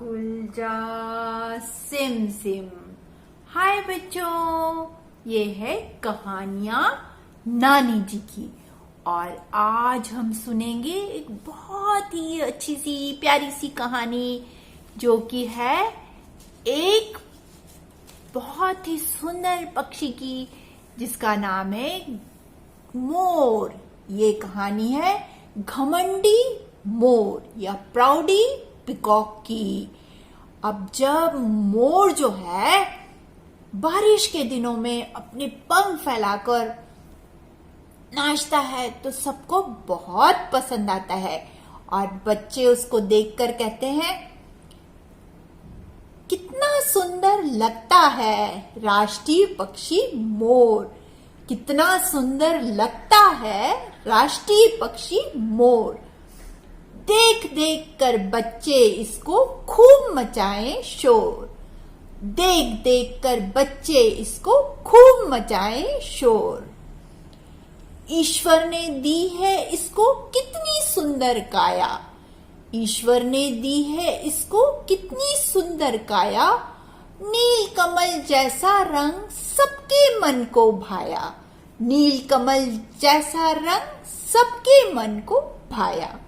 खुल जा SIM SIM. हाय बच्चों, ये है कहानियां नानी जी की। और आज हम सुनेंगे एक बहुत ही अच्छी सी प्यारी सी कहानी जो कि है एक बहुत ही सुंदर पक्षी की जिसका नाम है मोर। ये कहानी है घमंडी मोर या प्राउडी पिकॉक की। अब जब मोर जो है बारिश के दिनों में अपने पंख फैलाकर नाचता है तो सबको बहुत पसंद आता है और बच्चे उसको देखकर कहते हैं कितना सुंदर लगता है राष्ट्रीय पक्षी मोर, कितना सुंदर लगता है राष्ट्रीय पक्षी मोर। देख देख कर बच्चे इसको खूब मचाएं शोर, देख देख कर बच्चे इसको खूब मचाएं शोर। ईश्वर ने दी है इसको कितनी सुंदर काया, ईश्वर ने दी है इसको कितनी सुंदर काया। नील कमल जैसा रंग सबके मन को भाया, नील कमल जैसा रंग सबके मन को भाया।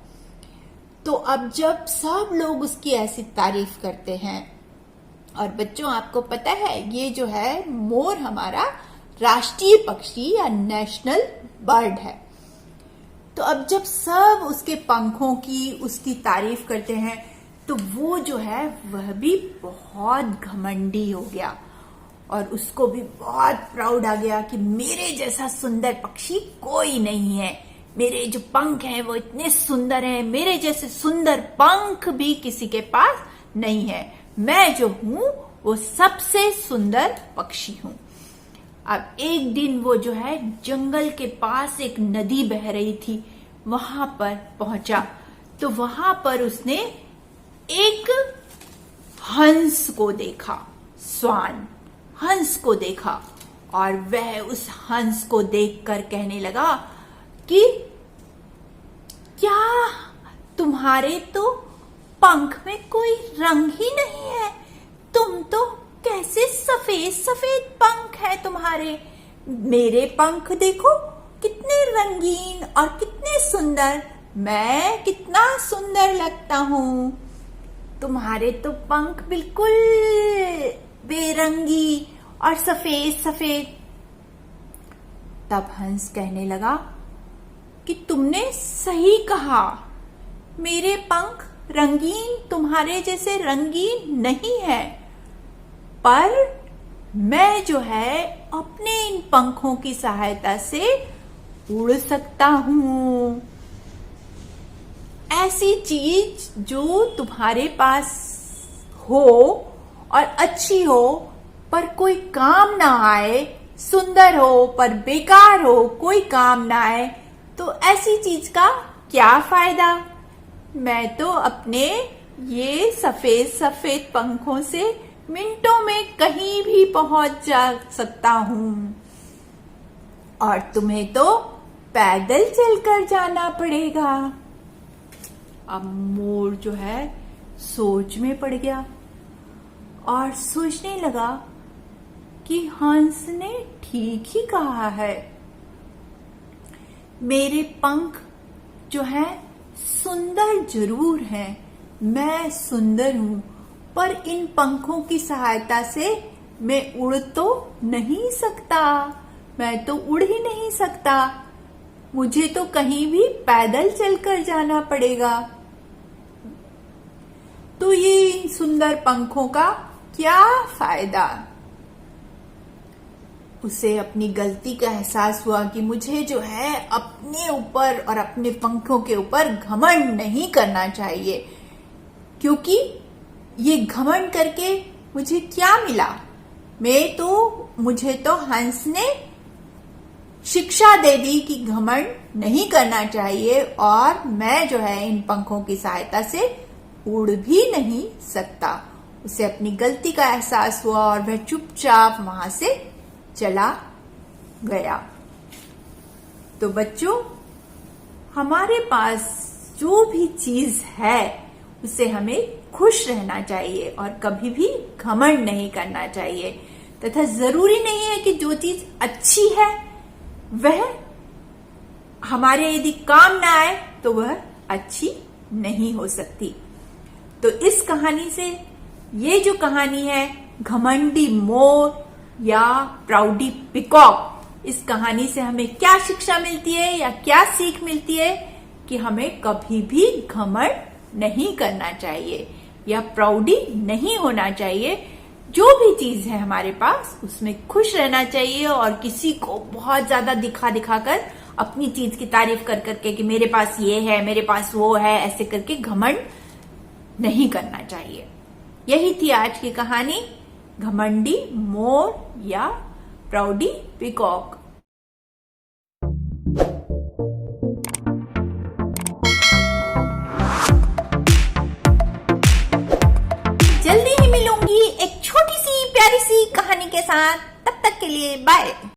तो अब जब सब लोग उसकी ऐसी तारीफ करते हैं, और बच्चों आपको पता है ये जो है मोर हमारा राष्ट्रीय पक्षी या नेशनल बर्ड है, तो अब जब सब उसके पंखों की उसकी तारीफ करते हैं तो वो जो है वह भी बहुत घमंडी हो गया और उसको भी बहुत प्राउड आ गया कि मेरे जैसा सुंदर पक्षी कोई नहीं है, मेरे जो पंख हैं वो इतने सुंदर हैं, मेरे जैसे सुंदर पंख भी किसी के पास नहीं है, मैं जो हूं वो सबसे सुंदर पक्षी हूं। अब एक दिन वो जो है जंगल के पास एक नदी बह रही थी, वहां पर पहुंचा तो वहां पर उसने एक हंस को देखा, स्वान हंस को देखा, और वह उस हंस को देखकर कहने लगा कि क्या तुम्हारे तो पंख में कोई रंग ही नहीं है, तुम तो कैसे सफेद सफेद पंख है तुम्हारे, मेरे पंख देखो कितने रंगीन और कितने सुंदर, मैं कितना सुंदर लगता हूं, तुम्हारे तो पंख बिल्कुल बेरंगी और सफेद सफेद। तब हंस कहने लगा कि तुमने सही कहा, मेरे पंख रंगीन तुम्हारे जैसे रंगीन नहीं है, पर मैं जो है अपने इन पंखों की सहायता से उड़ सकता हूं। ऐसी चीज जो तुम्हारे पास हो और अच्छी हो पर कोई काम ना आए, सुंदर हो पर बेकार हो, कोई काम ना आए, तो ऐसी चीज का क्या फायदा। मैं तो अपने ये सफेद सफेद पंखों से मिनटों में कहीं भी पहुंच जा सकता हूं, और तुम्हें तो पैदल चलकर जाना पड़ेगा। अब मोर जो है सोच में पड़ गया और सोचने लगा कि हंस ने ठीक ही कहा है, मेरे पंख जो है सुंदर जरूर हैं, मैं सुंदर हूं, पर इन पंखों की सहायता से मैं उड़ तो नहीं सकता, मैं तो उड़ ही नहीं सकता, मुझे तो कहीं भी पैदल चलकर जाना पड़ेगा। तो ये इन सुंदर पंखों का क्या फायदा। उसे अपनी गलती का एहसास हुआ कि मुझे जो है अपने ऊपर और अपने पंखों के ऊपर घमंड नहीं करना चाहिए, क्योंकि ये घमंड करके मुझे क्या मिला, मुझे तो हंस ने शिक्षा दे दी कि घमंड नहीं करना चाहिए, और मैं जो है इन पंखों की सहायता से उड़ भी नहीं सकता। उसे अपनी गलती का एहसास हुआ और वह चुपचाप वहां से चला गया। तो बच्चों, हमारे पास जो भी चीज है उसे हमें खुश रहना चाहिए और कभी भी घमंड नहीं करना चाहिए, तथा जरूरी नहीं है कि जो चीज अच्छी है वह हमारे यदि काम ना आए तो वह अच्छी नहीं हो सकती। तो इस कहानी से, ये जो कहानी है घमंडी मोर या प्राउडी पिकॉक, इस कहानी से हमें क्या शिक्षा मिलती है या क्या सीख मिलती है कि हमें कभी भी घमंड नहीं करना चाहिए या प्राउडी नहीं होना चाहिए। जो भी चीज है हमारे पास उसमें खुश रहना चाहिए और किसी को बहुत ज्यादा दिखा दिखा कर अपनी चीज की तारीफ कर करके कि मेरे पास ये है, मेरे पास वो है, ऐसे करके घमंड नहीं करना चाहिए। यही थी आज की कहानी, घमंडी मोर या प्राउडी पिकॉक। जल्दी ही मिलूंगी एक छोटी सी प्यारी सी कहानी के साथ, तब तक के लिए बाय।